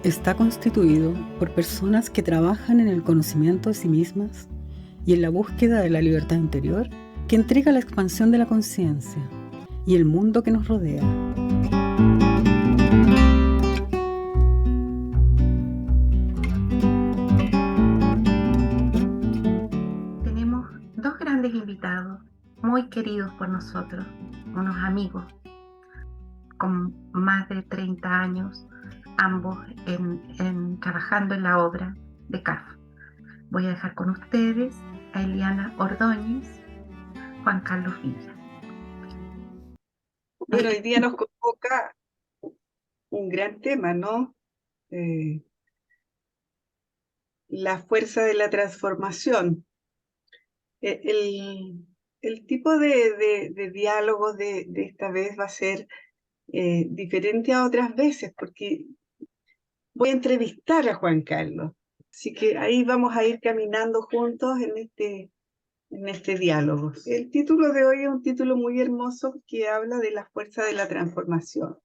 está constituido por personas que trabajan en el conocimiento de sí mismas y en la búsqueda de la libertad interior que entrega la expansión de la conciencia y el mundo que nos rodea. Tenemos dos grandes invitados, muy queridos por nosotros, unos amigos con más de 30 años, ambos trabajando en la obra de CAF. Voy a dejar con ustedes a Eliana Ordóñez, Juan Carlos Villa. Bueno, hoy día nos convoca un gran tema, ¿no? La fuerza de la transformación. El tipo de diálogos de esta vez va a ser diferente a otras veces, porque voy a entrevistar a Juan Carlos. Así que ahí vamos a ir caminando juntos en este diálogo. El título de hoy es un título muy hermoso que habla de la fuerza de la transformación.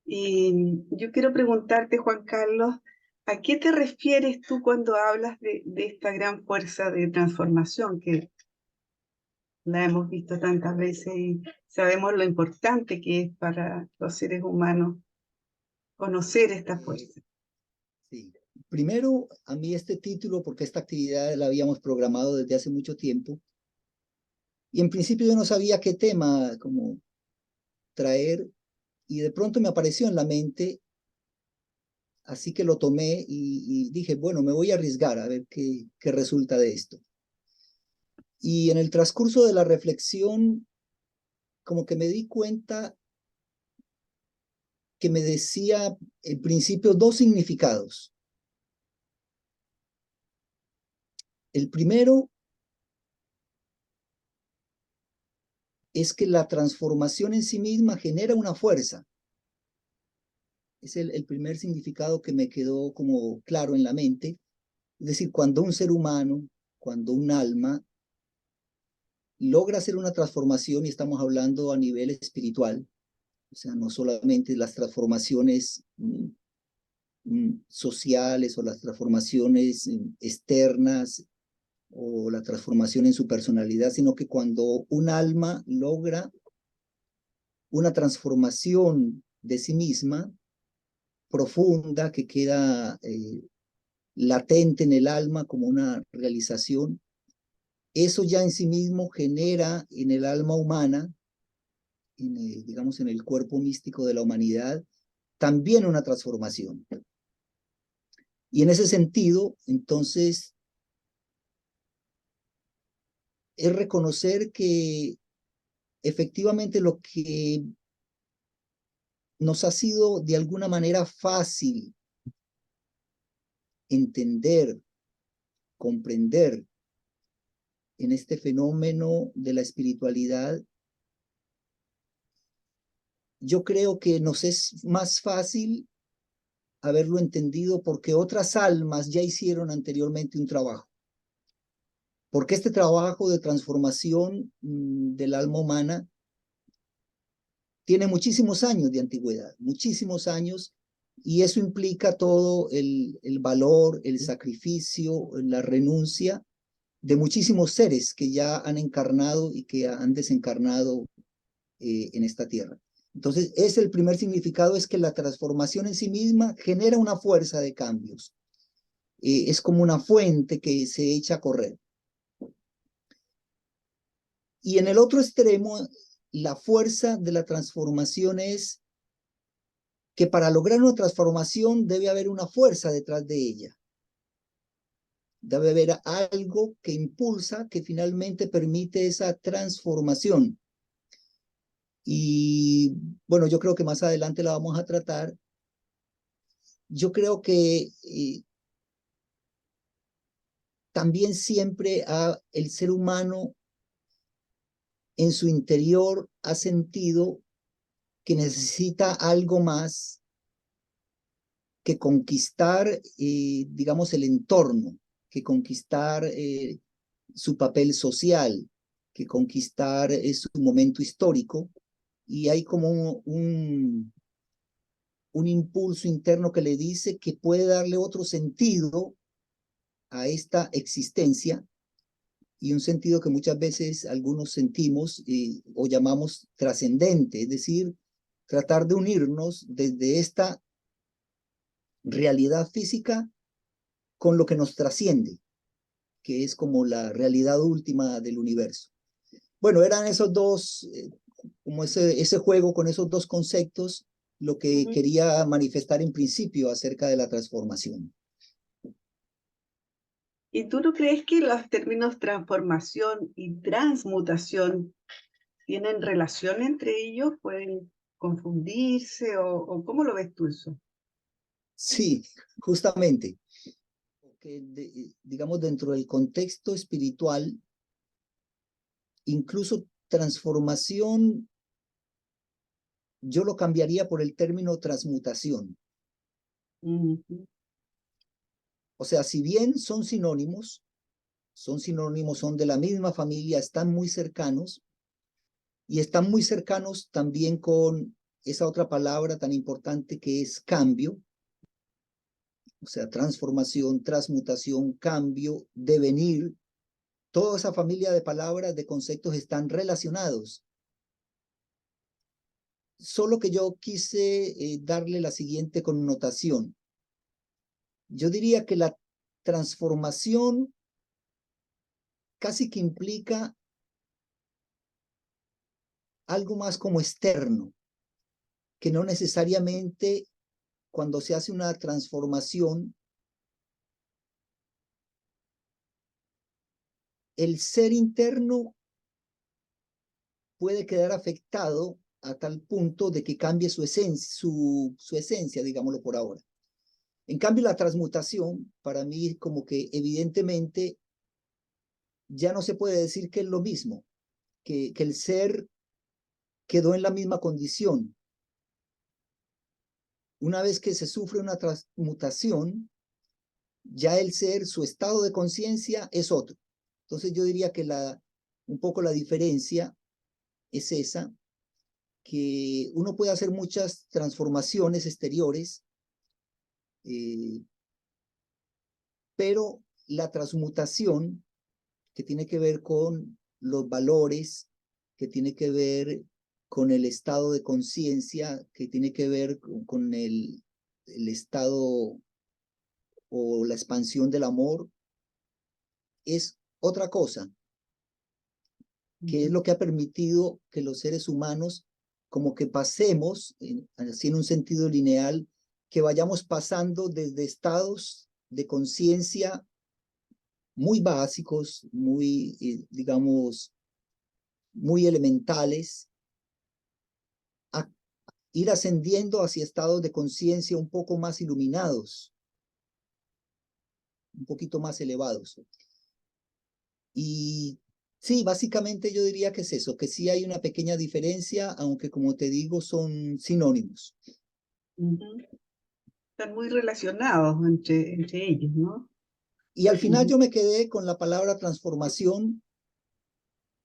Y yo quiero preguntarte, Juan Carlos, ¿a qué te refieres tú cuando hablas de esta gran fuerza de transformación que la hemos visto tantas veces y sabemos lo importante que es para los seres humanos conocer esta fuerza? Sí. Primero, a mí este título, porque esta actividad la habíamos programado desde hace mucho tiempo, y en principio yo no sabía qué tema como traer, y de pronto me apareció en la mente, así que lo tomé y dije, bueno, me voy a arriesgar a ver qué resulta de esto. Y en el transcurso de la reflexión, como que me di cuenta que me decía en principio dos significados. El primero es que la transformación en sí misma genera una fuerza. Es el primer significado que me quedó como claro en la mente. Es decir, cuando un ser humano, cuando un alma logra hacer una transformación, y estamos hablando a nivel espiritual, o sea, no solamente las transformaciones sociales o las transformaciones externas o la transformación en su personalidad, sino que cuando un alma logra una transformación de sí misma profunda que queda latente en el alma como una realización, eso ya en sí mismo genera en el alma humana, digamos en el cuerpo místico de la humanidad, también una transformación. Y en ese sentido, entonces, es reconocer que efectivamente lo que nos ha sido de alguna manera fácil entender, comprender en este fenómeno de la espiritualidad, yo creo que nos es más fácil haberlo entendido porque otras almas ya hicieron anteriormente un trabajo. Porque este trabajo de transformación del alma humana tiene muchísimos años de antigüedad, muchísimos años, y eso implica todo el valor, el sacrificio, la renuncia de muchísimos seres que ya han encarnado y que han desencarnado en esta tierra. Entonces, el primer significado es que la transformación en sí misma genera una fuerza de cambios. Es como una fuente que se echa a correr. Y en el otro extremo, la fuerza de la transformación es que para lograr una transformación debe haber una fuerza detrás de ella. Debe haber algo que impulsa, que finalmente permite esa transformación. Y bueno, yo creo que más adelante la vamos a tratar. Yo creo que también siempre el ser humano en su interior ha sentido que necesita algo más que conquistar, digamos, el entorno, que conquistar su papel social, que conquistar su momento histórico. Y hay como un impulso interno que le dice que puede darle otro sentido a esta existencia, y un sentido que muchas veces algunos sentimos o llamamos trascendente, es decir, tratar de unirnos desde esta realidad física con lo que nos trasciende, que es como la realidad última del universo. Bueno, eran esos dos, como ese juego con esos dos conceptos, lo que quería manifestar en principio acerca de la transformación. ¿Y tú no crees que los términos transformación y transmutación tienen relación entre ellos? ¿Pueden confundirse o cómo lo ves tú eso? Sí, justamente, porque digamos dentro del contexto espiritual, incluso transformación, yo lo cambiaría por el término transmutación. O sea, si bien son sinónimos, son de la misma familia, están muy cercanos, y están muy cercanos también con esa otra palabra tan importante que es cambio, o sea, transformación, transmutación, cambio, devenir. Toda esa familia de palabras, de conceptos están relacionados. Solo que yo quise darle la siguiente connotación. Yo diría que la transformación casi que implica algo más como externo, que no necesariamente cuando se hace una transformación, el ser interno puede quedar afectado a tal punto de que cambie su esencia, digámoslo por ahora. En cambio, la transmutación, para mí, como que evidentemente ya no se puede decir que es lo mismo, que el ser quedó en la misma condición. Una vez que se sufre una transmutación, ya el ser, su estado de conciencia es otro. Entonces yo diría que un poco la diferencia es esa, que uno puede hacer muchas transformaciones exteriores, pero la transmutación que tiene que ver con los valores, que tiene que ver con el estado de conciencia, que tiene que ver con el estado o la expansión del amor, es otra cosa, que es lo que ha permitido que los seres humanos como que pasemos, así en un sentido lineal, que vayamos pasando desde estados de conciencia muy básicos, muy, digamos, muy elementales, a ir ascendiendo hacia estados de conciencia un poco más iluminados, un poquito más elevados. Y sí, básicamente yo diría que es eso, que sí hay una pequeña diferencia, aunque como te digo, son sinónimos. Están muy relacionados entre ellos, ¿no? Y al final yo me quedé con la palabra transformación,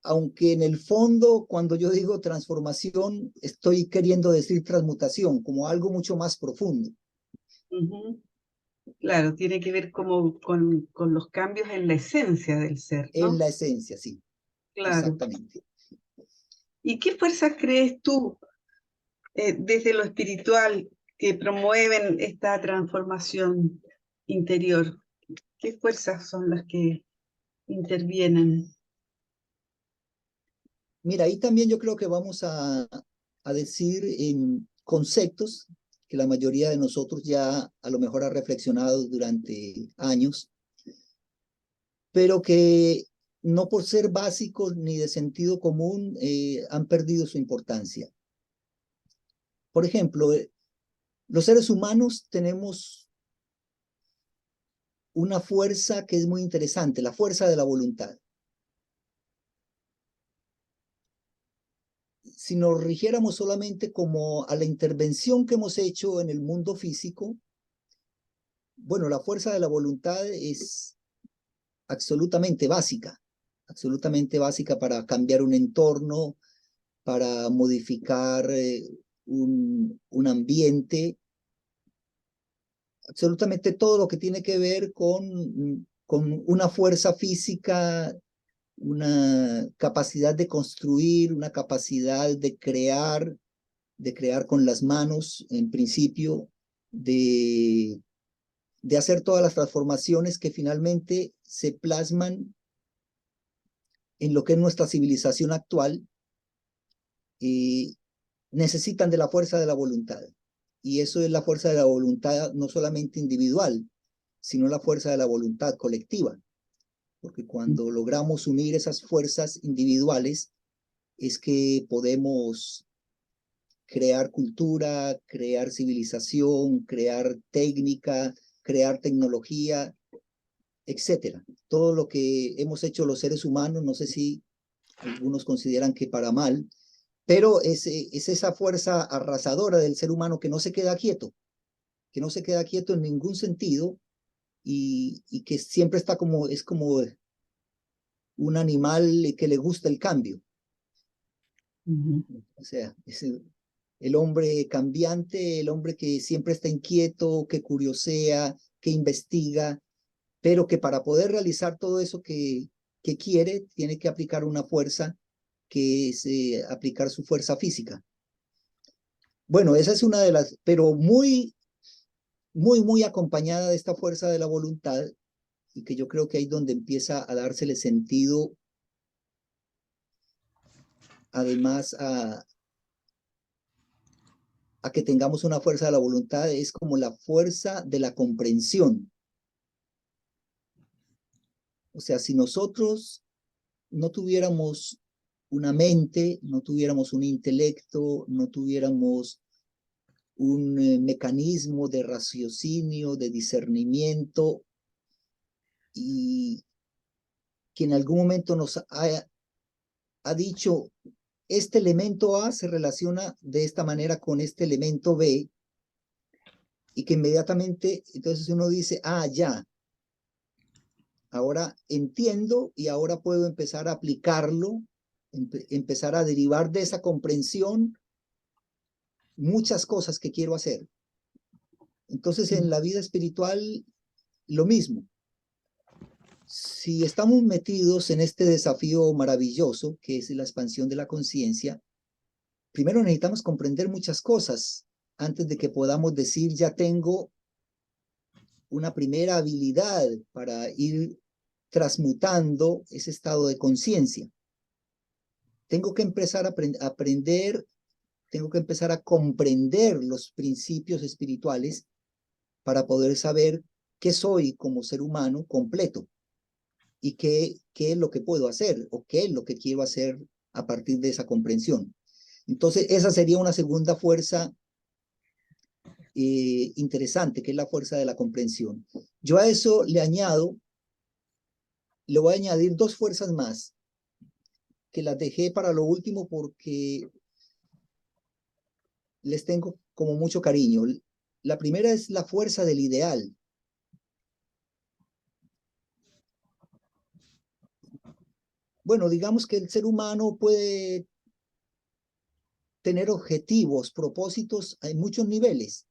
aunque en el fondo, cuando yo digo transformación, estoy queriendo decir transmutación, como algo mucho más profundo. Claro, tiene que ver como con los cambios en la esencia del ser, ¿no? En la esencia, sí. Claro. Exactamente. ¿Y qué fuerzas crees tú desde lo espiritual que promueven esta transformación interior? ¿Qué fuerzas son las que intervienen? Mira, ahí también yo creo que vamos a decir en conceptos que la mayoría de nosotros ya a lo mejor ha reflexionado durante años, pero que no por ser básicos ni de sentido común han perdido su importancia. Por ejemplo, los seres humanos tenemos una fuerza que es muy interesante, la fuerza de la voluntad. Si nos rigiéramos solamente como a la intervención que hemos hecho en el mundo físico, bueno, la fuerza de la voluntad es absolutamente básica para cambiar un entorno, para modificar un ambiente, absolutamente todo lo que tiene que ver con una fuerza física, una capacidad de construir, una capacidad de crear con las manos, en principio, de hacer todas las transformaciones que finalmente se plasman en lo que es nuestra civilización actual, necesitan de la fuerza de la voluntad. Y eso es la fuerza de la voluntad no solamente individual, sino la fuerza de la voluntad colectiva. Porque cuando logramos unir esas fuerzas individuales, es que podemos crear cultura, crear civilización, crear técnica, crear tecnología, etcétera. Todo lo que hemos hecho los seres humanos, no sé si algunos consideran que para mal, pero es esa fuerza arrasadora del ser humano que no se queda quieto, que no se queda quieto en ningún sentido y que siempre está es como un animal que le gusta el cambio. O sea, es el hombre cambiante, el hombre que siempre está inquieto, que curiosea, que investiga, pero que para poder realizar todo eso que quiere, tiene que aplicar una fuerza que es aplicar su fuerza física. Bueno, esa es una de las, pero muy acompañada de esta fuerza de la voluntad, y que yo creo que ahí es donde empieza a dársele sentido, además a que tengamos una fuerza de la voluntad, es como la fuerza de la comprensión. O sea, si nosotros no tuviéramos una mente, no tuviéramos un intelecto, no tuviéramos un mecanismo de raciocinio, de discernimiento, y que en algún momento nos ha dicho, este elemento A se relaciona de esta manera con este elemento B, y que inmediatamente, entonces uno dice, ah, ya, ahora entiendo y ahora puedo empezar a aplicarlo, empezar a derivar de esa comprensión muchas cosas que quiero hacer. Entonces, en la vida espiritual, lo mismo. Si estamos metidos en este desafío maravilloso, que es la expansión de la conciencia, primero necesitamos comprender muchas cosas antes de que podamos decir, ya tengo una primera habilidad para ir transmutando ese estado de conciencia. Tengo que empezar a aprender, tengo que empezar a comprender los principios espirituales para poder saber qué soy como ser humano completo y qué es lo que puedo hacer o qué es lo que quiero hacer a partir de esa comprensión. Entonces, esa sería una segunda fuerza interesante, que es la fuerza de la comprensión. Yo a eso le voy a añadir dos fuerzas más, que las dejé para lo último porque les tengo como mucho cariño. La primera es la fuerza del ideal. Bueno, digamos que el ser humano puede tener objetivos, propósitos en muchos niveles,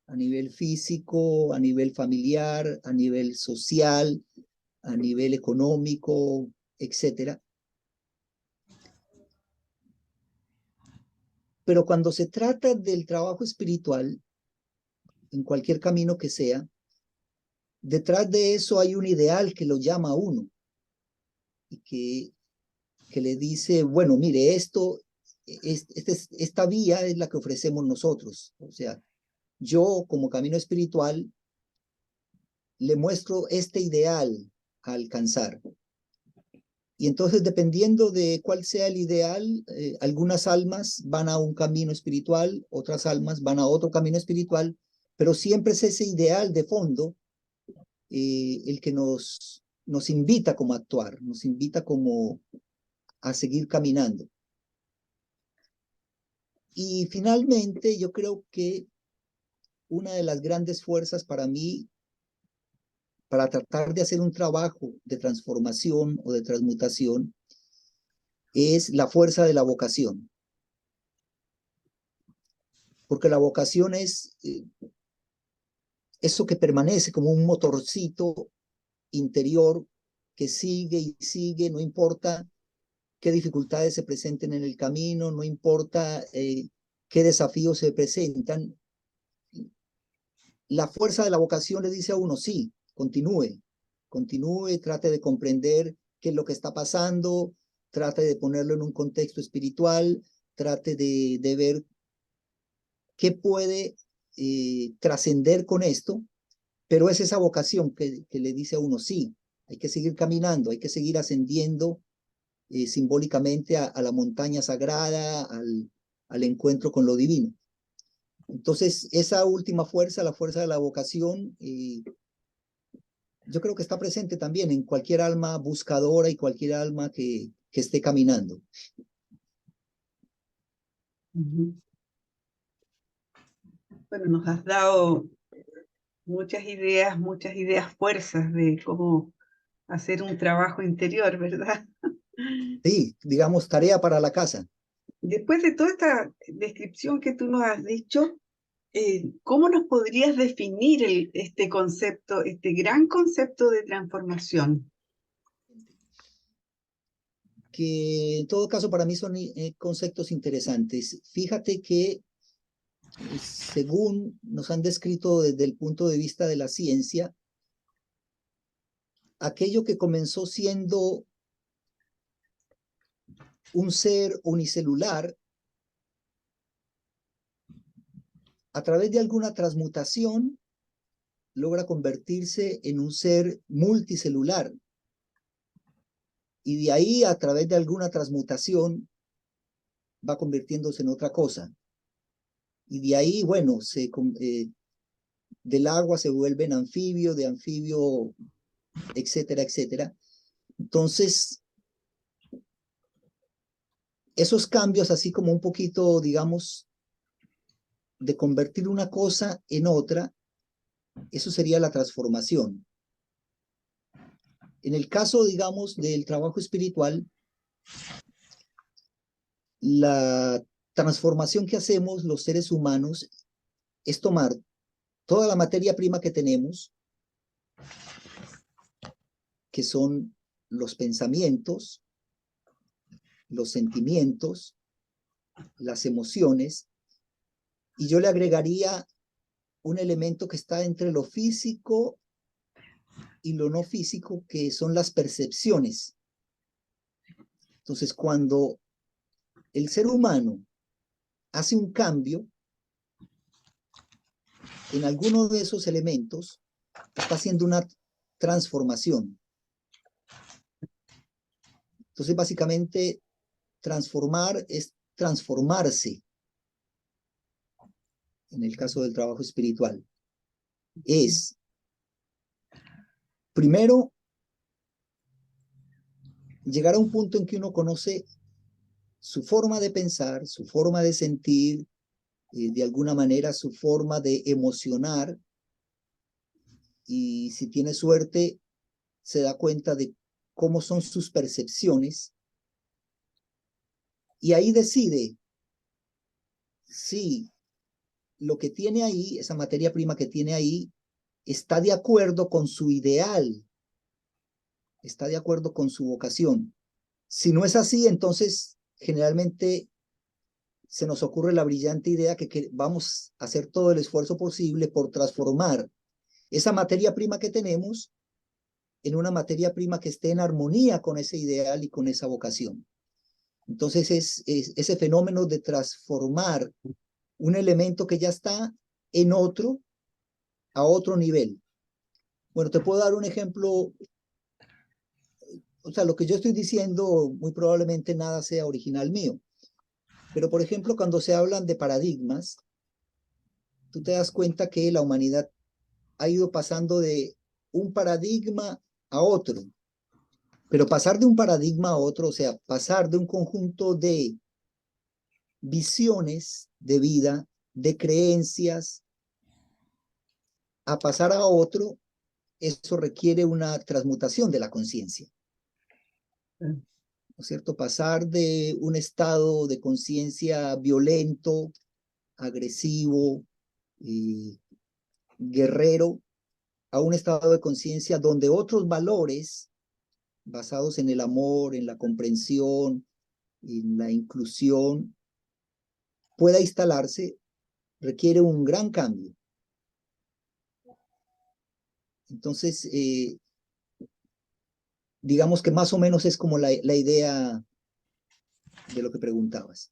a nivel físico, a nivel familiar, a nivel social, a nivel económico, etcétera. Pero cuando se trata del trabajo espiritual, en cualquier camino que sea, detrás de eso hay un ideal que lo llama a uno y que le dice, bueno, mire, esta vía es la que ofrecemos nosotros. O sea, yo como camino espiritual le muestro este ideal a alcanzar. Y entonces, dependiendo de cuál sea el ideal, algunas almas van a un camino espiritual, otras almas van a otro camino espiritual, pero siempre es ese ideal de fondo el que nos invita como a actuar, nos invita como a seguir caminando. Y finalmente, yo creo que una de las grandes fuerzas para mí, para tratar de hacer un trabajo de transformación o de transmutación, es la fuerza de la vocación. Porque la vocación es eso que permanece como un motorcito interior que sigue y sigue, no importa qué dificultades se presenten en el camino, no importa qué desafíos se presentan. La fuerza de la vocación le dice a uno, sí, continúe, continúe, trate de comprender qué es lo que está pasando, trate de ponerlo en un contexto espiritual, trate de ver qué puede trascender con esto, pero es esa vocación que le dice a uno, sí, hay que seguir caminando, hay que seguir ascendiendo simbólicamente a la montaña sagrada, al encuentro con lo divino. Entonces, esa última fuerza, la fuerza de la vocación, yo creo que está presente también en cualquier alma buscadora y cualquier alma que esté caminando. Bueno, nos has dado muchas ideas fuerzas de cómo hacer un trabajo interior, ¿verdad? Sí, digamos, tarea para la casa. Después de toda esta descripción que tú nos has dicho, ¿cómo nos podrías definir este concepto, este gran concepto de transformación? Que en todo caso para mí son conceptos interesantes. Fíjate que según nos han descrito desde el punto de vista de la ciencia, aquello que comenzó siendo un ser unicelular, a través de alguna transmutación, logra convertirse en un ser multicelular. Y de ahí, a través de alguna transmutación, va convirtiéndose en otra cosa. Y de ahí, bueno, del agua se vuelve en anfibio, de anfibio, etcétera, etcétera. Entonces, esos cambios, así como un poquito, digamos, de convertir una cosa en otra, eso sería la transformación. En el caso, digamos, del trabajo espiritual, la transformación que hacemos los seres humanos es tomar toda la materia prima que tenemos, que son los pensamientos, los sentimientos, las emociones, y yo le agregaría un elemento que está entre lo físico y lo no físico, que son las percepciones. Entonces, cuando el ser humano hace un cambio en alguno de esos elementos, está haciendo una transformación. Entonces, básicamente, transformar es transformarse. En el caso del trabajo espiritual, es primero llegar a un punto en que uno conoce su forma de pensar, su forma de sentir, de alguna manera su forma de emocionar, y si tiene suerte se da cuenta de cómo son sus percepciones, y ahí decide si lo que tiene ahí, esa materia prima que tiene ahí, está de acuerdo con su ideal, está de acuerdo con su vocación. Si no es así, entonces generalmente se nos ocurre la brillante idea que vamos a hacer todo el esfuerzo posible por transformar esa materia prima que tenemos en una materia prima que esté en armonía con ese ideal y con esa vocación. Entonces es ese fenómeno de transformar un elemento que ya está en otro, a otro nivel. Bueno, te puedo dar un ejemplo. O sea, lo que yo estoy diciendo muy probablemente nada sea original mío. Pero, por ejemplo, cuando se hablan de paradigmas, tú te das cuenta que la humanidad ha ido pasando de un paradigma a otro. Pero pasar de un paradigma a otro, o sea, pasar de un conjunto de visiones de vida, de creencias, a pasar a otro, eso requiere una transmutación de la conciencia. ¿No es cierto? Pasar de un estado de conciencia violento, agresivo, guerrero a un estado de conciencia donde otros valores basados en el amor, en la comprensión, en la inclusión, pueda instalarse, requiere un gran cambio. Entonces, digamos que más o menos es como la idea de lo que preguntabas.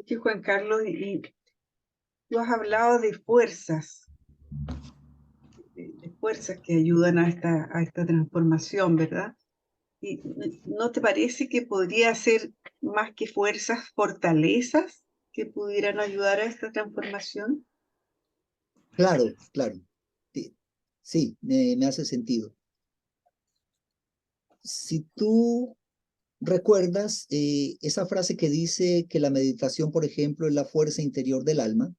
Sí, Juan Carlos, y tú has hablado de fuerzas que ayudan a esta transformación, ¿verdad? ¿Y no te parece que podría ser más que fuerzas, fortalezas que pudieran ayudar a esta transformación? Claro, claro. Sí, me hace sentido. Si tú recuerdas esa frase que dice que la meditación, por ejemplo, es la fuerza interior del alma,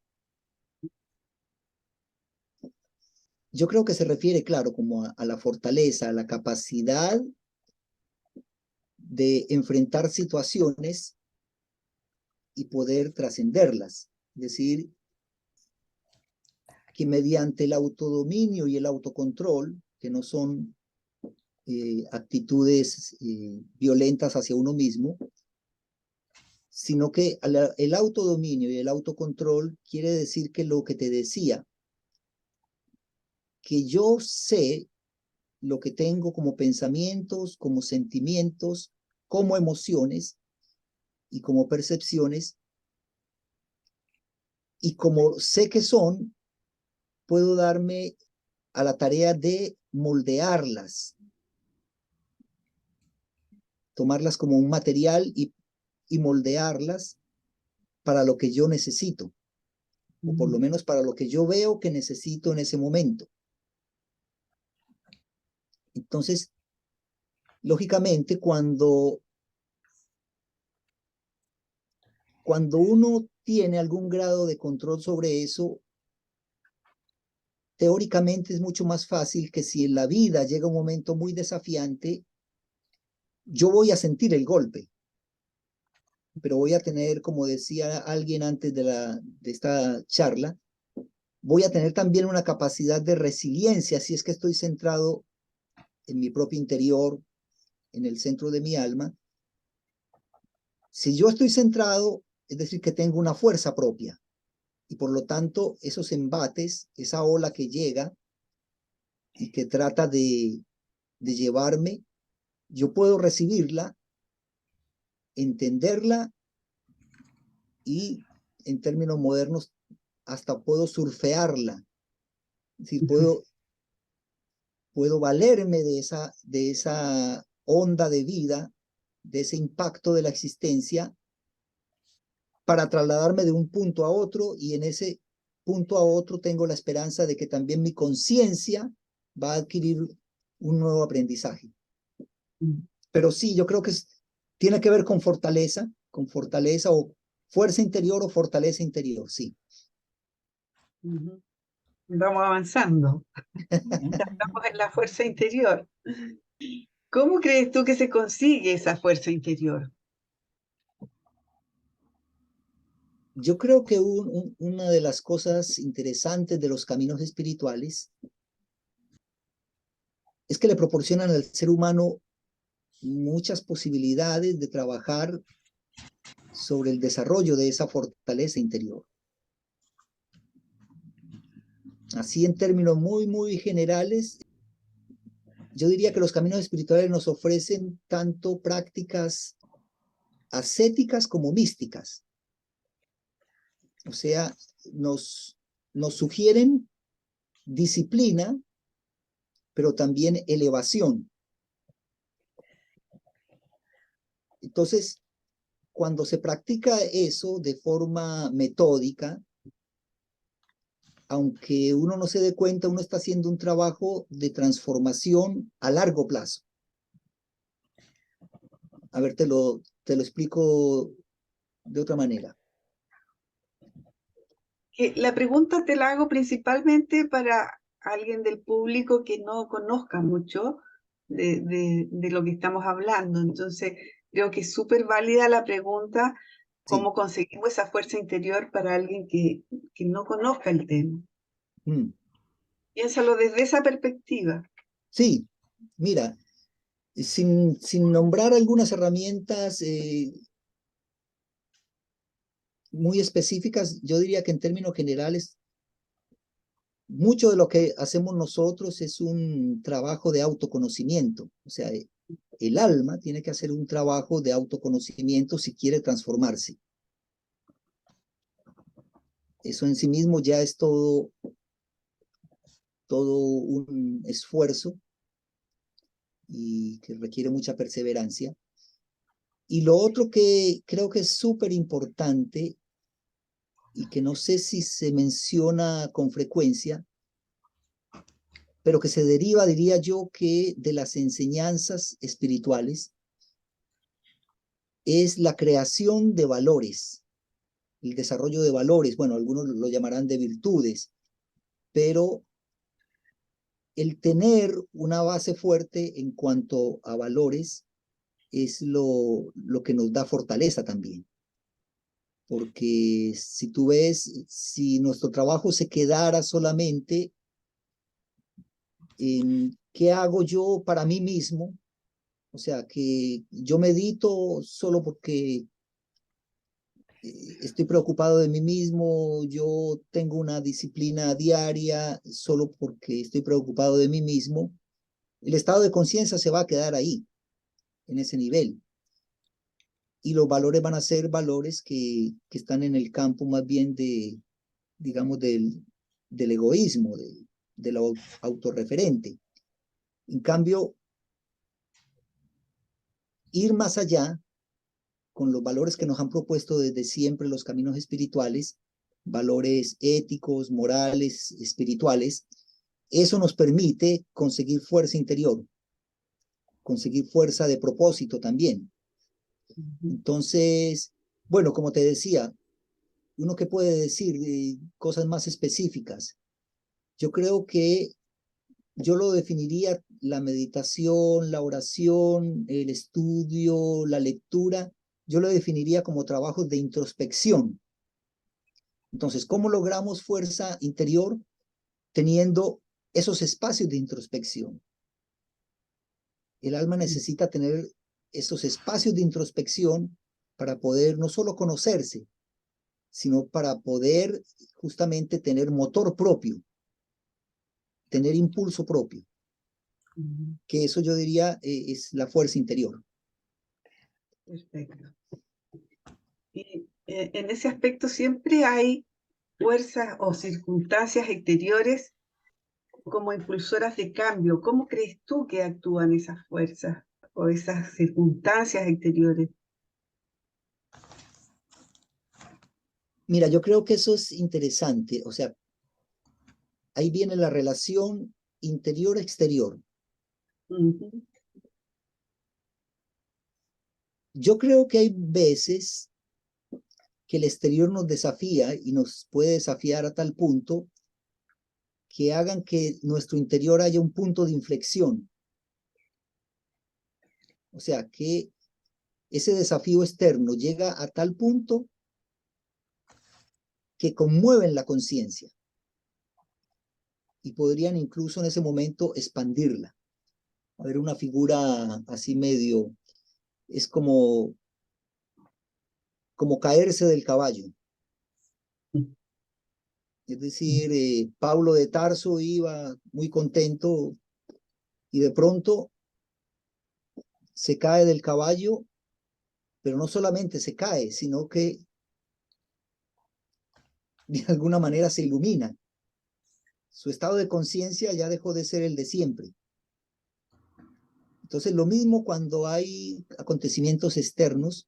yo creo que se refiere, claro, como a la fortaleza, a la capacidad de enfrentar situaciones y poder trascenderlas. Es decir, que mediante el autodominio y el autocontrol, que no son actitudes violentas hacia uno mismo, sino que el autodominio y el autocontrol quiere decir que lo que te decía, que yo sé lo que tengo como pensamientos, como sentimientos, como emociones y como percepciones, y como sé que son, puedo darme a la tarea de moldearlas, tomarlas como un material y moldearlas para lo que yo necesito, o por lo menos para lo que yo veo que necesito en ese momento. Entonces, lógicamente, cuando uno tiene algún grado de control sobre eso, teóricamente es mucho más fácil que si en la vida llega un momento muy desafiante, yo voy a sentir el golpe, pero voy a tener, como decía alguien antes de esta charla, voy a tener también una capacidad de resiliencia si es que estoy centrado en mi propio interior, en el centro de mi alma. Si yo estoy centrado, es decir, que tengo una fuerza propia y por lo tanto esos embates, esa ola que llega y que trata de llevarme, yo puedo recibirla, entenderla y en términos modernos hasta puedo surfearla. Es decir, puedo valerme de esa onda de vida, de ese impacto de la existencia para trasladarme de un punto a otro, y en ese punto a otro tengo la esperanza de que también mi conciencia va a adquirir un nuevo aprendizaje. Pero sí, yo creo que tiene que ver con fortaleza o fuerza interior o fortaleza interior, sí. Vamos avanzando. Estamos en la fuerza interior. ¿Cómo crees tú que se consigue esa fuerza interior? Yo creo que una de las cosas interesantes de los caminos espirituales es que le proporcionan al ser humano muchas posibilidades de trabajar sobre el desarrollo de esa fortaleza interior. Así en términos muy, muy generales, yo diría que los caminos espirituales nos ofrecen tanto prácticas ascéticas como místicas. O sea, nos sugieren disciplina, pero también elevación. Entonces, cuando se practica eso de forma metódica, aunque uno no se dé cuenta, uno está haciendo un trabajo de transformación a largo plazo. A ver, te lo explico de otra manera. La pregunta te la hago principalmente para alguien del público que no conozca mucho de lo que estamos hablando. Entonces, creo que es súper válida la pregunta ¿Cómo conseguimos esa fuerza interior para alguien que no conozca el tema? Mm. Piénsalo desde esa perspectiva. Sí, mira, sin nombrar algunas herramientas muy específicas, yo diría que en términos generales, mucho de lo que hacemos nosotros es un trabajo de autoconocimiento. O sea, el alma tiene que hacer un trabajo de autoconocimiento si quiere transformarse. Eso en sí mismo ya es todo un esfuerzo y que requiere mucha perseverancia. Y lo otro que creo que es súper importante y que no sé si se menciona con frecuencia, pero que se deriva, diría yo, que de las enseñanzas espirituales, es la creación de valores, el desarrollo de valores. Bueno, algunos lo llamarán de virtudes, pero el tener una base fuerte en cuanto a valores es lo que nos da fortaleza también. Porque si tú ves, si nuestro trabajo se quedara solamente en qué hago yo para mí mismo, o sea, que yo medito solo porque estoy preocupado de mí mismo, yo tengo una disciplina diaria solo porque estoy preocupado de mí mismo, el estado de conciencia se va a quedar ahí, en ese nivel. Y los valores van a ser valores que están en el campo más bien de, digamos, del egoísmo, de lo autorreferente. En cambio, ir más allá con los valores que nos han propuesto desde siempre los caminos espirituales, valores éticos, morales, espirituales, eso nos permite conseguir fuerza interior, conseguir fuerza de propósito también. Entonces, bueno, como te decía, uno que puede decir cosas más específicas. Yo creo que yo lo definiría la meditación, la oración, el estudio, la lectura, yo lo definiría como trabajos de introspección. Entonces, ¿cómo logramos fuerza interior? Teniendo esos espacios de introspección. El alma necesita tener esos espacios de introspección para poder no solo conocerse, sino para poder justamente tener motor propio, tener impulso propio, que eso yo diría es la fuerza interior. Perfecto. Y en ese aspecto siempre hay fuerzas o circunstancias exteriores como impulsoras de cambio. ¿Cómo crees tú que actúan esas fuerzas o esas circunstancias exteriores? Mira, yo creo que eso es interesante, o sea, ahí viene la relación interior-exterior. Yo creo que hay veces que el exterior nos desafía y nos puede desafiar a tal punto que hagan que nuestro interior haya un punto de inflexión. O sea, que ese desafío externo llega a tal punto que conmueven la conciencia y podrían incluso en ese momento expandirla. A ver, una figura así medio, es como caerse del caballo. Es decir, Pablo de Tarso iba muy contento y de pronto se cae del caballo, pero no solamente se cae, sino que de alguna manera se ilumina. Su estado de conciencia ya dejó de ser el de siempre. Entonces, lo mismo cuando hay acontecimientos externos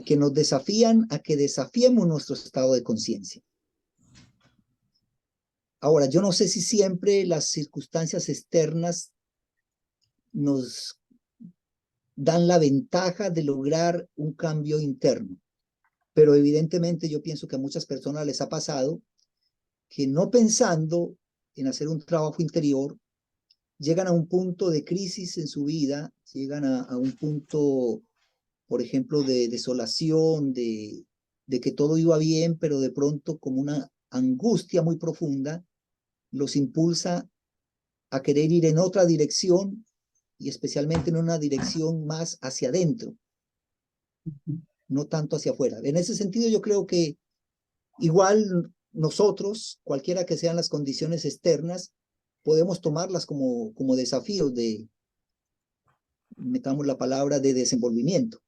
que nos desafían a que desafiemos nuestro estado de conciencia. Ahora, yo no sé si siempre las circunstancias externas nos dan la ventaja de lograr un cambio interno, pero evidentemente yo pienso que a muchas personas les ha pasado que no pensando en hacer un trabajo interior, llegan a un punto de crisis en su vida, llegan a un punto por ejemplo, de desolación, de que todo iba bien, pero de pronto como una angustia muy profunda los impulsa a querer ir en otra dirección y especialmente en una dirección más hacia adentro, no tanto hacia afuera. En ese sentido, yo creo que igual nosotros, cualquiera que sean las condiciones externas, podemos tomarlas como desafíos de, metamos la palabra, de desenvolvimiento.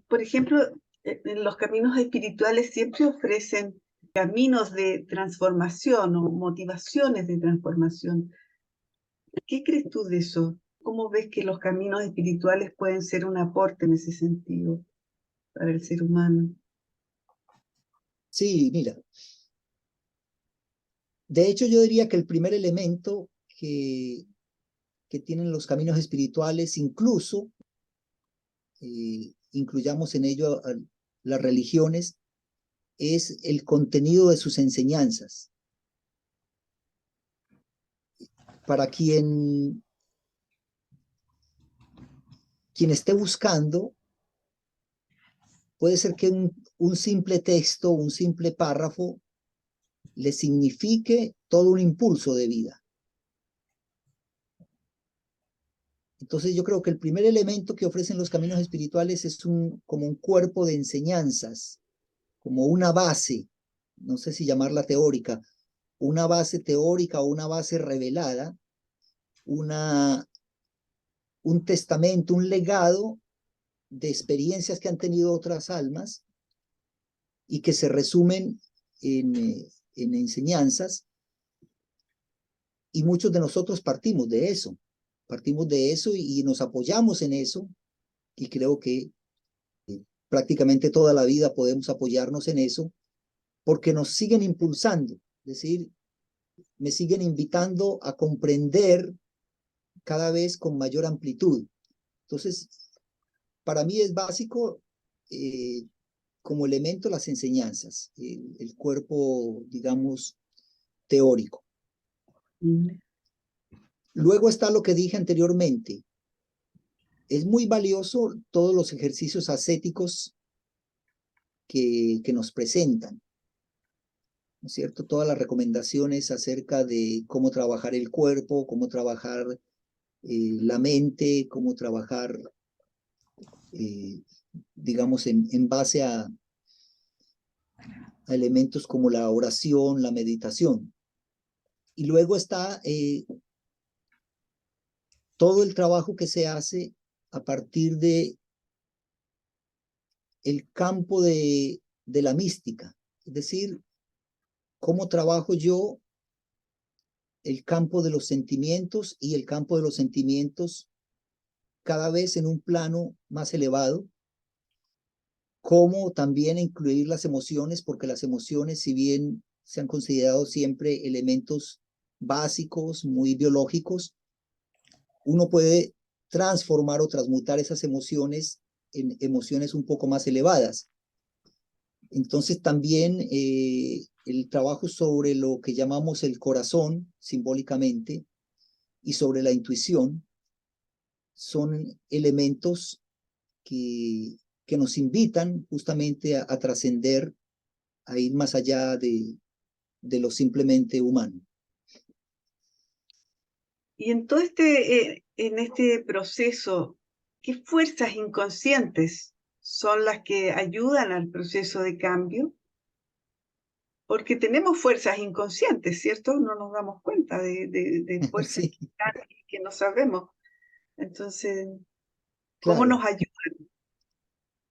Por ejemplo, en los caminos espirituales siempre ofrecen caminos de transformación o motivaciones de transformación. ¿Qué crees tú de eso? ¿Cómo ves que los caminos espirituales pueden ser un aporte en ese sentido para el ser humano? Sí, mira, de hecho yo diría que el primer elemento que tienen los caminos espirituales, incluso incluyamos en ello a las religiones, es el contenido de sus enseñanzas. Para quien esté buscando, puede ser que un simple texto, un simple párrafo, le signifique todo un impulso de vida. Entonces yo creo que el primer elemento que ofrecen los caminos espirituales es como un cuerpo de enseñanzas, como una base, no sé si llamarla teórica, una base teórica o una base revelada, un testamento, un legado de experiencias que han tenido otras almas y que se resumen en enseñanzas, y muchos de nosotros partimos de eso y nos apoyamos en eso, y creo que prácticamente toda la vida podemos apoyarnos en eso, porque nos siguen impulsando, es decir, me siguen invitando a comprender cada vez con mayor amplitud. Entonces, para mí es básico como elemento las enseñanzas, el cuerpo, digamos, teórico. Luego está lo que dije anteriormente. Es muy valioso todos los ejercicios ascéticos que nos presentan, ¿no es cierto? Todas las recomendaciones acerca de cómo trabajar el cuerpo, cómo trabajar la mente, cómo trabajar, digamos, en base a elementos como la oración, la meditación. Y luego está todo el trabajo que se hace a partir de el campo de la mística, es decir, cómo trabajo yo el campo de los sentimientos y el campo de los sentimientos cada vez en un plano más elevado, cómo también incluir las emociones, porque las emociones, si bien se han considerado siempre elementos básicos, muy biológicos, uno puede transformar o transmutar esas emociones en emociones un poco más elevadas. Entonces también el trabajo sobre lo que llamamos el corazón, simbólicamente, y sobre la intuición, son elementos que nos invitan justamente a trascender, a ir más allá de lo simplemente humano. Y en todo en este proceso, ¿qué fuerzas inconscientes son las que ayudan al proceso de cambio? Porque tenemos fuerzas inconscientes, ¿cierto? No nos damos cuenta de fuerzas Sí, que no sabemos. Entonces, ¿cómo claro. nos ayudan?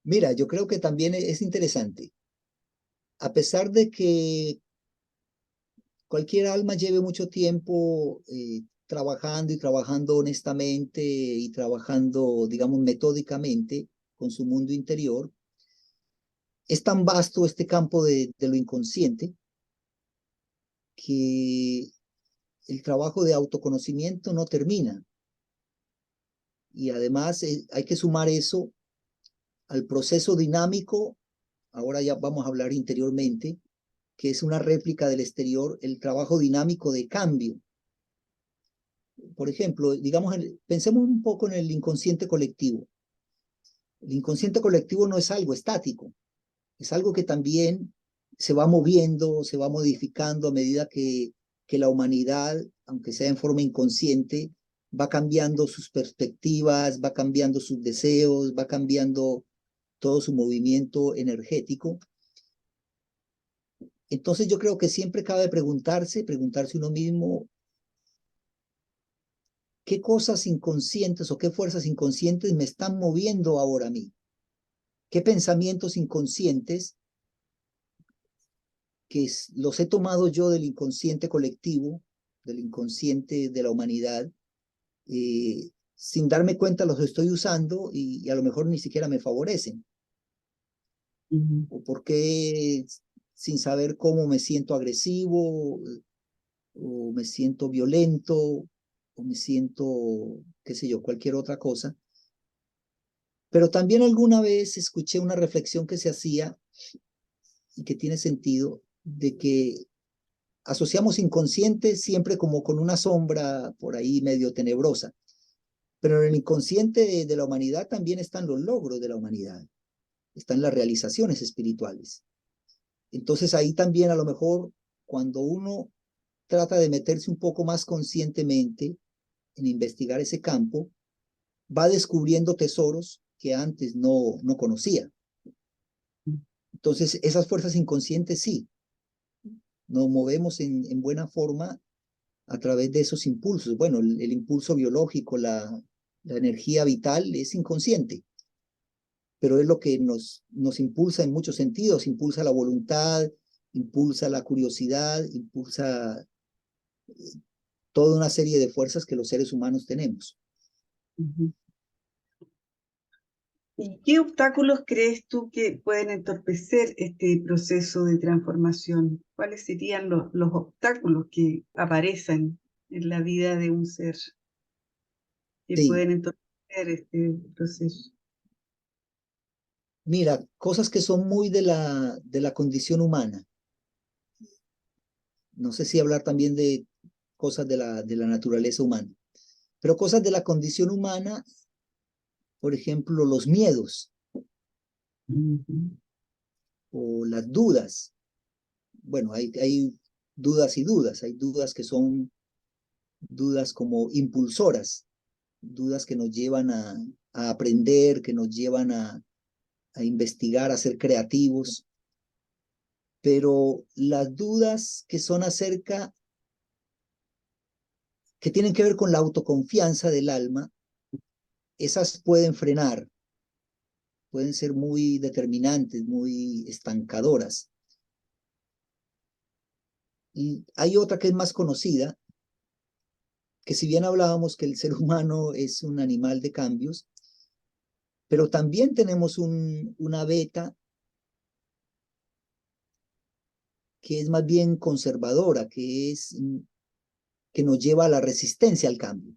Mira, yo creo que también es interesante. A pesar de que cualquier alma lleve mucho tiempo trabajando y trabajando honestamente y trabajando, digamos, metódicamente con su mundo interior, es tan vasto este campo de lo inconsciente que el trabajo de autoconocimiento no termina. Y además hay que sumar eso al proceso dinámico, ahora ya vamos a hablar interiormente, que es una réplica del exterior, el trabajo dinámico de cambio. Por ejemplo, digamos, pensemos un poco en el inconsciente colectivo. El inconsciente colectivo no es algo estático, es algo que también se va moviendo, se va modificando a medida que la humanidad, aunque sea en forma inconsciente, va cambiando sus perspectivas, va cambiando sus deseos, va cambiando todo su movimiento energético. Entonces yo creo que siempre cabe preguntarse uno mismo, ¿qué cosas inconscientes o qué fuerzas inconscientes me están moviendo ahora a mí? ¿Qué pensamientos inconscientes que los he tomado yo del inconsciente colectivo, del inconsciente de la humanidad, sin darme cuenta los estoy usando y a lo mejor ni siquiera me favorecen? ¿O por qué sin saber cómo me siento agresivo o me siento violento o me siento, qué sé yo, cualquier otra cosa? Pero también alguna vez escuché una reflexión que se hacía y que tiene sentido, de que asociamos inconsciente siempre como con una sombra por ahí medio tenebrosa, pero en el inconsciente de la humanidad también están los logros de la humanidad, están las realizaciones espirituales. Entonces ahí también a lo mejor cuando uno trata de meterse un poco más conscientemente en investigar ese campo, va descubriendo tesoros que antes no conocía. Entonces esas fuerzas inconscientes sí, nos movemos en buena forma a través de esos impulsos. Bueno, el impulso biológico, la energía vital es inconsciente, pero es lo que nos impulsa en muchos sentidos, impulsa la voluntad, impulsa la curiosidad, impulsa toda una serie de fuerzas que los seres humanos tenemos. ¿Y qué obstáculos crees tú que pueden entorpecer este proceso de transformación? ¿Cuáles serían los obstáculos que aparecen en la vida de un ser que Sí, pueden entorpecer este proceso? mira, cosas que son muy de la condición humana. No sé si hablar también de cosas de la naturaleza humana, pero cosas de la condición humana, por ejemplo, los miedos o las dudas. Bueno, hay dudas y dudas. Hay dudas que son dudas como impulsoras, dudas que nos llevan a aprender, que nos llevan a investigar, a ser creativos. Pero las dudas que son acerca, que tienen que ver con la autoconfianza del alma, esas pueden frenar, pueden ser muy determinantes, muy estancadoras. Y hay otra que es más conocida, que si bien hablábamos que el ser humano es un animal de cambios, pero también tenemos una beta que es más bien conservadora, que nos lleva a la resistencia al cambio.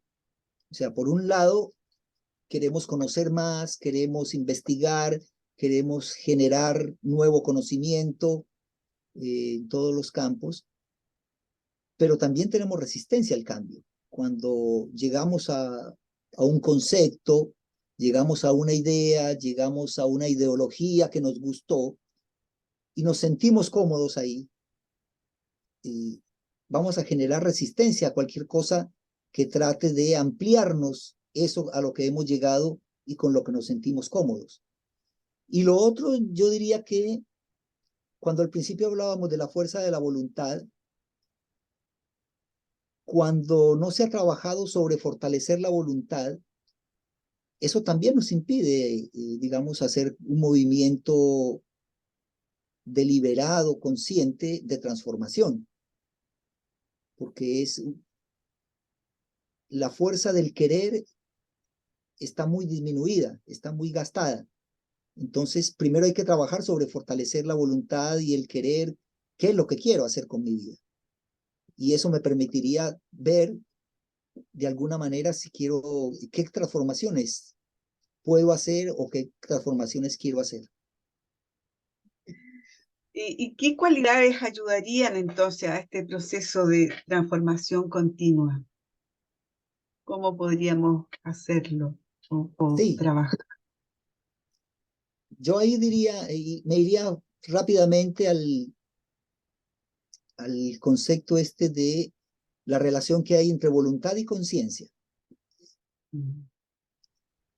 O sea, por un lado, queremos conocer más, queremos investigar, queremos generar nuevo conocimiento en todos los campos, pero también tenemos resistencia al cambio. Cuando llegamos a un concepto, llegamos a una idea, llegamos a una ideología que nos gustó y nos sentimos cómodos ahí, y vamos a generar resistencia a cualquier cosa que trate de ampliarnos eso a lo que hemos llegado y con lo que nos sentimos cómodos. Y lo otro, yo diría que cuando al principio hablábamos de la fuerza de la voluntad, cuando no se ha trabajado sobre fortalecer la voluntad, eso también nos impide, digamos, hacer un movimiento deliberado, consciente de transformación, porque es la fuerza del querer está muy disminuida, está muy gastada. Entonces, primero hay que trabajar sobre fortalecer la voluntad y el querer, qué es lo que quiero hacer con mi vida. Y eso me permitiría ver de alguna manera si quiero, qué transformaciones puedo hacer o qué transformaciones quiero hacer. ¿Y qué cualidades ayudarían entonces a este proceso de transformación continua? cómo podríamos hacerlo o Sí, trabajar. yo ahí diría, y me iría rápidamente al concepto este de la relación que hay entre voluntad y conciencia. Mm.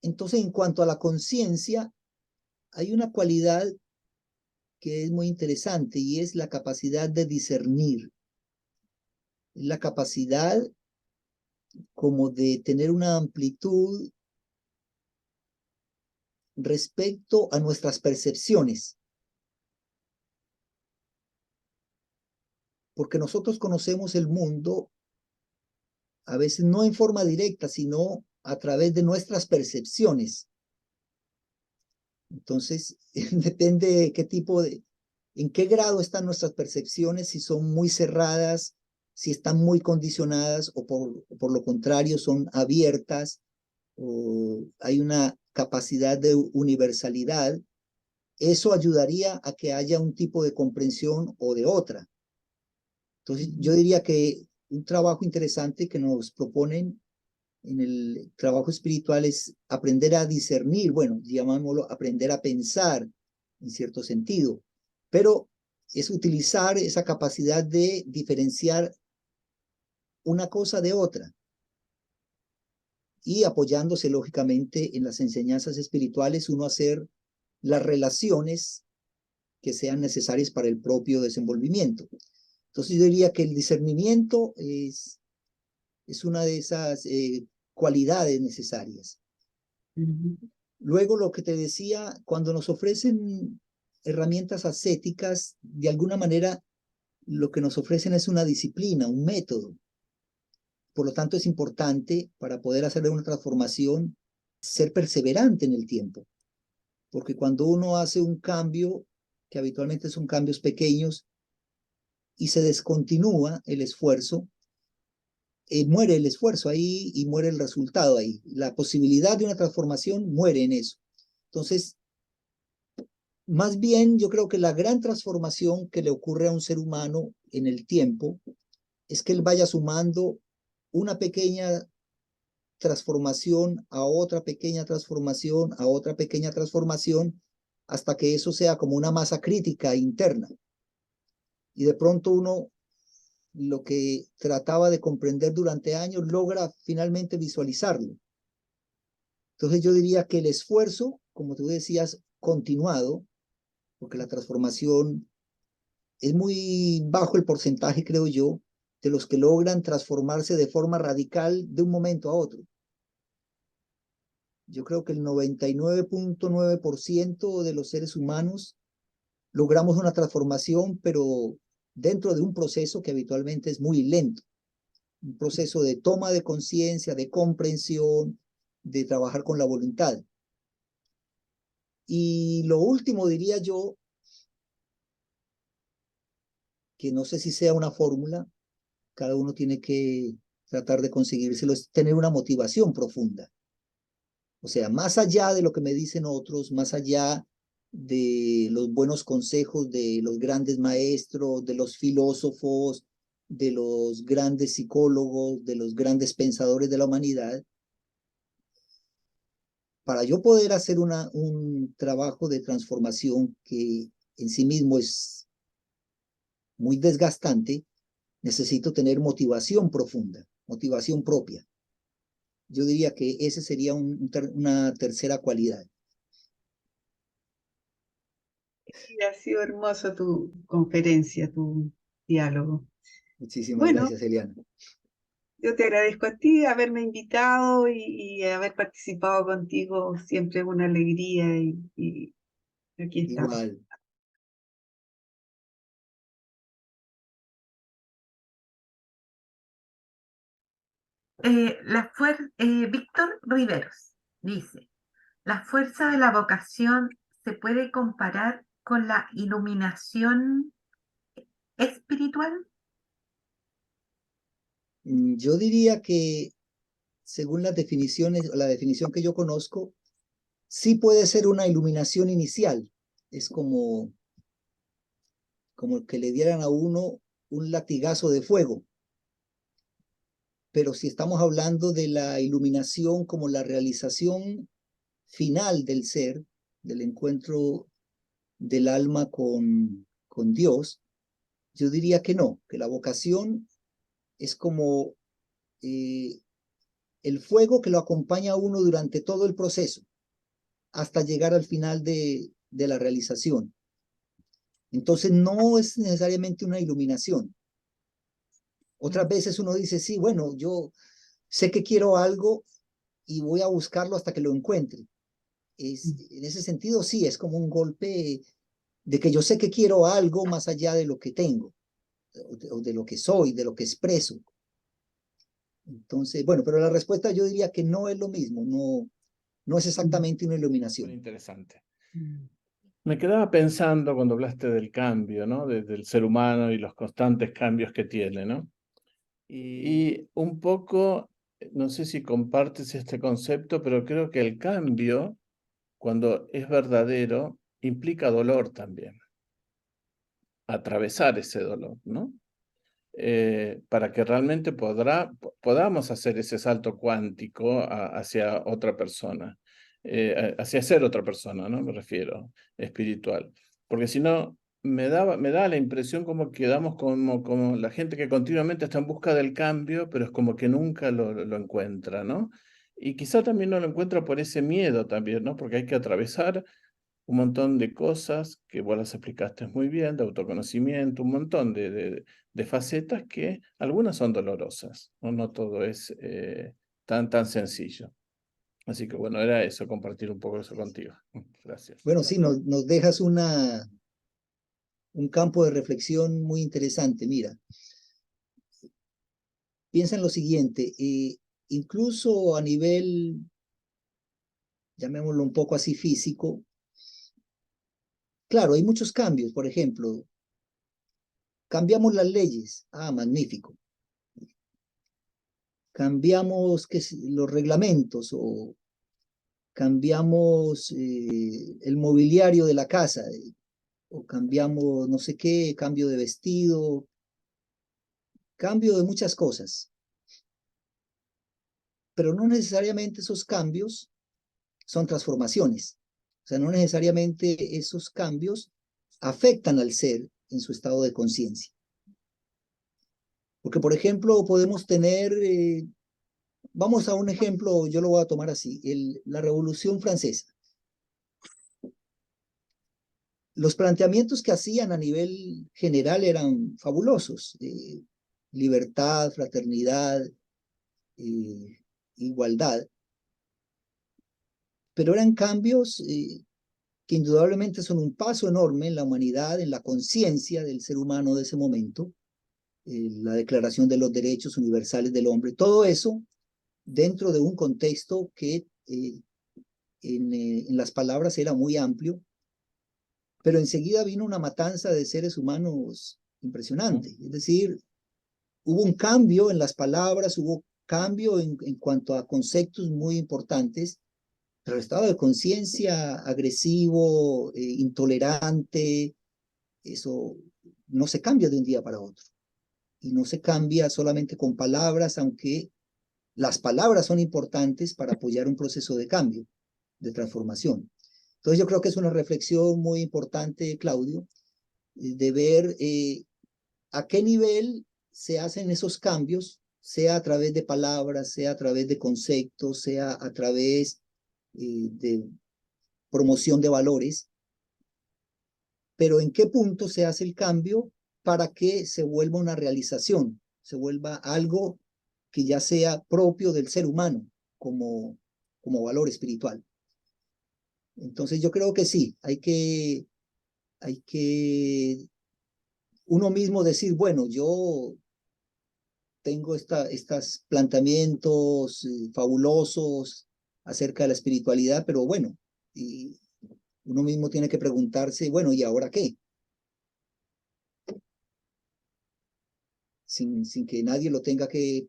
Entonces, en cuanto a la conciencia, hay una cualidad que es muy interesante y es la capacidad de discernir, la capacidad como de tener una amplitud respecto a nuestras percepciones, porque nosotros conocemos el mundo a veces no en forma directa, sino a través de nuestras percepciones. Entonces, depende de qué tipo de, en qué grado están nuestras percepciones, si son muy cerradas, si están muy condicionadas o por lo contrario son abiertas, o hay una capacidad de universalidad. Eso ayudaría a que haya un tipo de comprensión o de otra. Entonces, yo diría que un trabajo interesante que nos proponen en el trabajo espiritual es aprender a discernir, bueno, llamámoslo aprender a pensar en cierto sentido, pero es utilizar esa capacidad de diferenciar una cosa de otra y apoyándose lógicamente en las enseñanzas espirituales, uno hacer las relaciones que sean necesarias para el propio desenvolvimiento. Entonces yo diría que el discernimiento es una de esas cualidades necesarias. Luego, lo que te decía, cuando nos ofrecen herramientas ascéticas, de alguna manera lo que nos ofrecen es una disciplina, un método. Por lo tanto, es importante para poder hacer una transformación, ser perseverante en el tiempo. Porque cuando uno hace un cambio, que habitualmente son cambios pequeños, y se descontinúa el esfuerzo, muere el esfuerzo ahí y muere el resultado ahí. La posibilidad de una transformación muere en eso. Entonces, más bien yo creo que la gran transformación que le ocurre a un ser humano en el tiempo es que él vaya sumando una pequeña transformación a otra pequeña transformación, a otra pequeña transformación, hasta que eso sea como una masa crítica interna. Y de pronto uno lo que trataba de comprender durante años logra finalmente visualizarlo. Entonces yo diría que el esfuerzo, como tú decías, continuado, porque la transformación es muy bajo el porcentaje, creo yo, de los que logran transformarse de forma radical de un momento a otro. Yo creo que el 99.9% de los seres humanos logramos una transformación, pero dentro de un proceso que habitualmente es muy lento. Un proceso de toma de conciencia, de comprensión, de trabajar con la voluntad. Y lo último, diría yo, que no sé si sea una fórmula, cada uno tiene que tratar de conseguírselo, es tener una motivación profunda. O sea, más allá de lo que me dicen otros, más allá de los buenos consejos de los grandes maestros, de los filósofos, de los grandes psicólogos, de los grandes pensadores de la humanidad, para yo poder hacer un trabajo de transformación que en sí mismo es muy desgastante, necesito tener motivación profunda, motivación propia. Yo diría que ese sería una tercera cualidad. Y ha sido hermoso tu conferencia, tu diálogo. Muchísimas Bueno, gracias, Eliana. yo te agradezco a ti haberme invitado y haber participado contigo. Siempre es una alegría y aquí estamos. Igual. Víctor Riveros dice, la fuerza de la vocación se puede comparar con la iluminación espiritual. Yo diría que según las definiciones, o la definición que yo conozco, sí puede ser una iluminación inicial. Es como que le dieran a uno un latigazo de fuego. pero si estamos hablando de la iluminación como la realización final del ser, del encuentro del alma con Dios, yo diría que no, que la vocación es como el fuego que lo acompaña a uno durante todo el proceso, hasta llegar al final de la realización. Entonces no es necesariamente una iluminación. Otras veces uno dice, sí, bueno, yo sé que quiero algo y voy a buscarlo hasta que lo encuentre. En ese sentido, sí, es como un golpe de que yo sé que quiero algo más allá de lo que tengo, o de lo que soy, de lo que expreso. Entonces, bueno, pero la respuesta yo diría que no es lo mismo, no es exactamente una Muy iluminación. interesante. Me quedaba pensando cuando hablaste del cambio, ¿no? Del ser humano y los constantes cambios que tiene, ¿no? Y un poco, no sé si compartes este concepto, pero creo que el cambio, cuando es verdadero, implica dolor también. Atravesar ese dolor, ¿no? Para que realmente podamos hacer ese salto cuántico hacia otra persona, hacia ser otra persona, ¿no? Me refiero, espiritual. Porque si no, me da la impresión como que quedamos como la gente que continuamente está en busca del cambio, pero es como que nunca lo encuentra, ¿no? Y quizá también no lo encuentra por ese miedo también, ¿no? Porque hay que atravesar un montón de cosas que vos las explicaste muy bien, de autoconocimiento, un montón de facetas que algunas son dolorosas, ¿no? No todo es tan sencillo. Así que bueno, era eso, compartir un poco eso contigo. Gracias. Bueno, sí, nos dejas un campo de reflexión muy interesante. Mira, piensa en lo siguiente, incluso a nivel, llamémoslo un poco así, físico, claro, hay muchos cambios. Por ejemplo, cambiamos las leyes. Ah, magnífico. Cambiamos los reglamentos o cambiamos el mobiliario de la casa o cambiamos no sé qué, cambio de vestido, cambio de muchas cosas. Pero no necesariamente esos cambios son transformaciones. O sea, no necesariamente esos cambios afectan al ser en su estado de conciencia. Porque, por ejemplo, podemos tener, vamos a un ejemplo, yo lo voy a tomar así, la Revolución Francesa. Los planteamientos que hacían a nivel general eran fabulosos. Libertad, fraternidad, igualdad. Pero eran cambios que indudablemente son un paso enorme en la humanidad, en la conciencia del ser humano de ese momento, la Declaración de los Derechos Universales del Hombre, todo eso dentro de un contexto que en las palabras era muy amplio, pero enseguida vino una matanza de seres humanos impresionante. Es decir, hubo un cambio en las palabras, hubo cambio en cuanto a conceptos muy importantes, pero el estado de conciencia agresivo, intolerante, eso no se cambia de un día para otro. Y no se cambia solamente con palabras, aunque las palabras son importantes para apoyar un proceso de cambio, de transformación. Entonces yo creo que es una reflexión muy importante, Claudio, de ver a qué nivel se hacen esos cambios, sea a través de palabras, sea a través de conceptos, sea a través de promoción de valores, pero en qué punto se hace el cambio para que se vuelva una realización, se vuelva algo que ya sea propio del ser humano como valor espiritual. Entonces yo creo que sí, hay que uno mismo decir, bueno, yo tengo estos planteamientos fabulosos acerca de la espiritualidad, pero bueno, y uno mismo tiene que preguntarse, bueno, ¿y ahora qué? Sin que nadie lo tenga que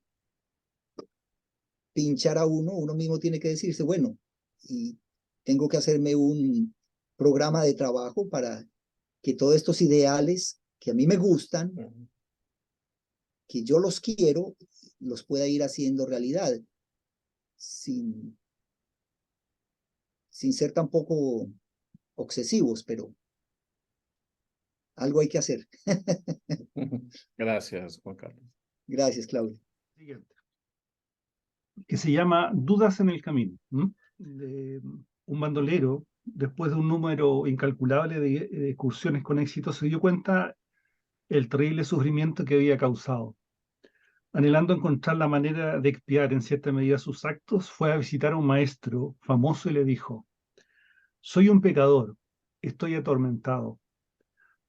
pinchar a uno mismo tiene que decirse, bueno, y tengo que hacerme un programa de trabajo para que todos estos ideales que a mí me gustan, que yo los quiero, los pueda ir haciendo realidad, sin ser tampoco obsesivos, pero algo hay que hacer. Gracias, Juan Carlos. Gracias, Claudio. Siguiente, que se llama Dudas en el Camino. De un bandolero, después de un número incalculable de excursiones con éxito, se dio cuenta el terrible sufrimiento que había causado. Anhelando encontrar la manera de expiar en cierta medida sus actos, fue a visitar a un maestro famoso y le dijo: soy un pecador, estoy atormentado.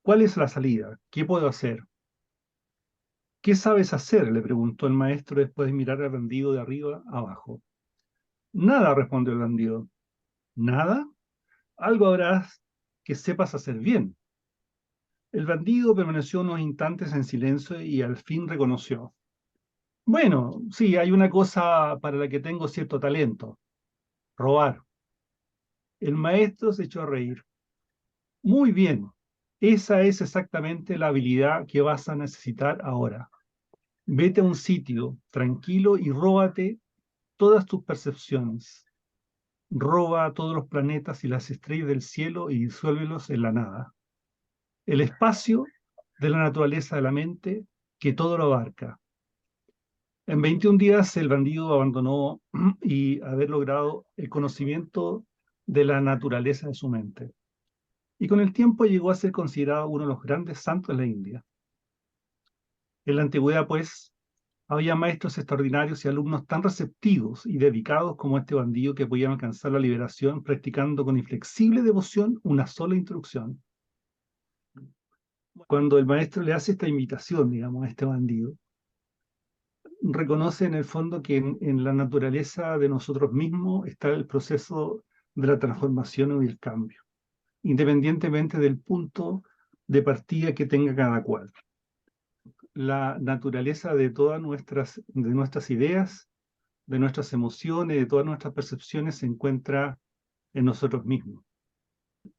¿Cuál es la salida? ¿Qué puedo hacer? ¿Qué sabes hacer?, le preguntó el maestro después de mirar al bandido de arriba abajo. Nada, respondió el bandido. ¿Nada? Algo habrás que sepas hacer bien. El bandido permaneció unos instantes en silencio y al fin reconoció: bueno, sí, hay una cosa para la que tengo cierto talento: robar. El maestro se echó a reír. Muy bien, esa es exactamente la habilidad que vas a necesitar ahora. Vete a un sitio tranquilo y róbate todas tus percepciones. Roba todos los planetas y las estrellas del cielo y disuélvelos en la nada. El espacio de la naturaleza de la mente que todo lo abarca. En 21 días el bandido abandonó y haber logrado el conocimiento de la naturaleza de su mente. Y con el tiempo llegó a ser considerado uno de los grandes santos de la India. En la antigüedad, pues, había maestros extraordinarios y alumnos tan receptivos y dedicados como este bandido, que podían alcanzar la liberación practicando con inflexible devoción una sola instrucción. Cuando el maestro le hace esta invitación, digamos, a este bandido, reconoce en el fondo que en la naturaleza de nosotros mismos está el proceso de la transformación y el cambio, independientemente del punto de partida que tenga cada cual. La naturaleza de todas nuestras ideas, de nuestras emociones, de todas nuestras percepciones se encuentra en nosotros mismos.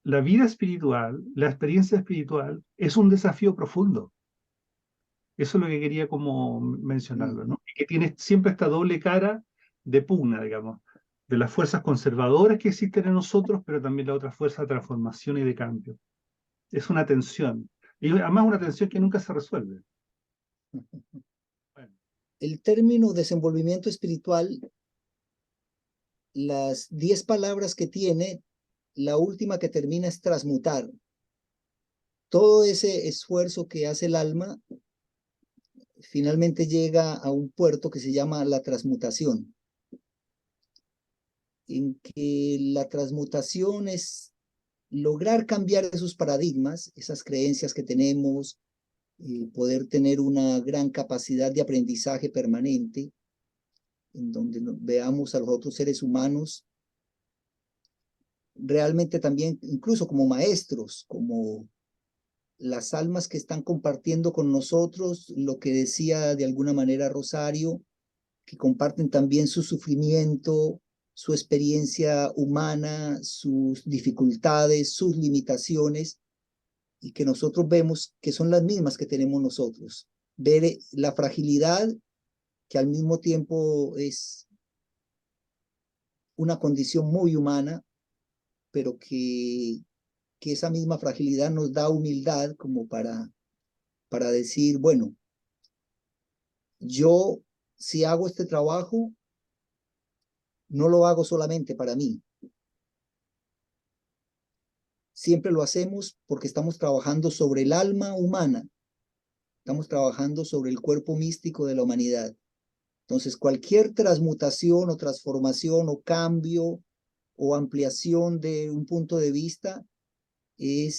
La vida espiritual, la experiencia espiritual, es un desafío profundo. Eso es lo que quería como mencionarlo, ¿no? Y que tiene siempre esta doble cara de pugna, digamos, de las fuerzas conservadoras que existen en nosotros, pero también la otra fuerza de transformación y de cambio. Es una tensión, y además una tensión que nunca se resuelve. Bueno. El término desenvolvimiento espiritual, las 10 palabras que tiene, la última que termina es transmutar. Todo ese esfuerzo que hace el alma finalmente llega a un puerto que se llama la transmutación, en que la transmutación es lograr cambiar esos paradigmas, esas creencias que tenemos, poder tener una gran capacidad de aprendizaje permanente, en donde veamos a los otros seres humanos realmente también, incluso como maestros, como las almas que están compartiendo con nosotros lo que decía de alguna manera Rosario, que comparten también su sufrimiento, su experiencia humana, sus dificultades, sus limitaciones, y que nosotros vemos que son las mismas que tenemos nosotros. Ver la fragilidad, que al mismo tiempo es una condición muy humana, pero que esa misma fragilidad nos da humildad como para decir, bueno, yo si hago este trabajo, no lo hago solamente para mí. Siempre lo hacemos porque estamos trabajando sobre el alma humana, estamos trabajando sobre el cuerpo místico de la humanidad. Entonces, cualquier transmutación o transformación o cambio o ampliación de un punto de vista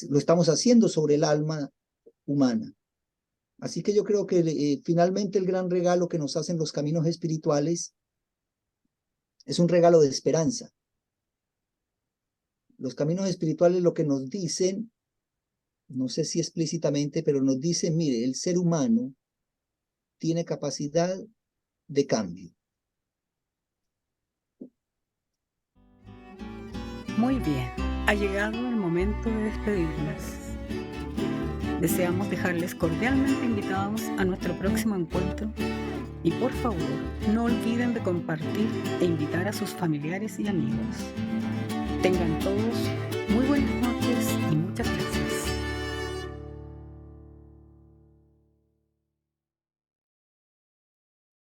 lo estamos haciendo sobre el alma humana. Así que yo creo que finalmente el gran regalo que nos hacen los caminos espirituales es un regalo de esperanza. Los caminos espirituales lo que nos dicen, no sé si explícitamente, pero nos dicen, mire, el ser humano tiene capacidad de cambio. Muy bien, ha llegado el momento de despedirnos. Deseamos dejarles cordialmente invitados a nuestro próximo encuentro y por favor no olviden de compartir e invitar a sus familiares y amigos. Tengan todos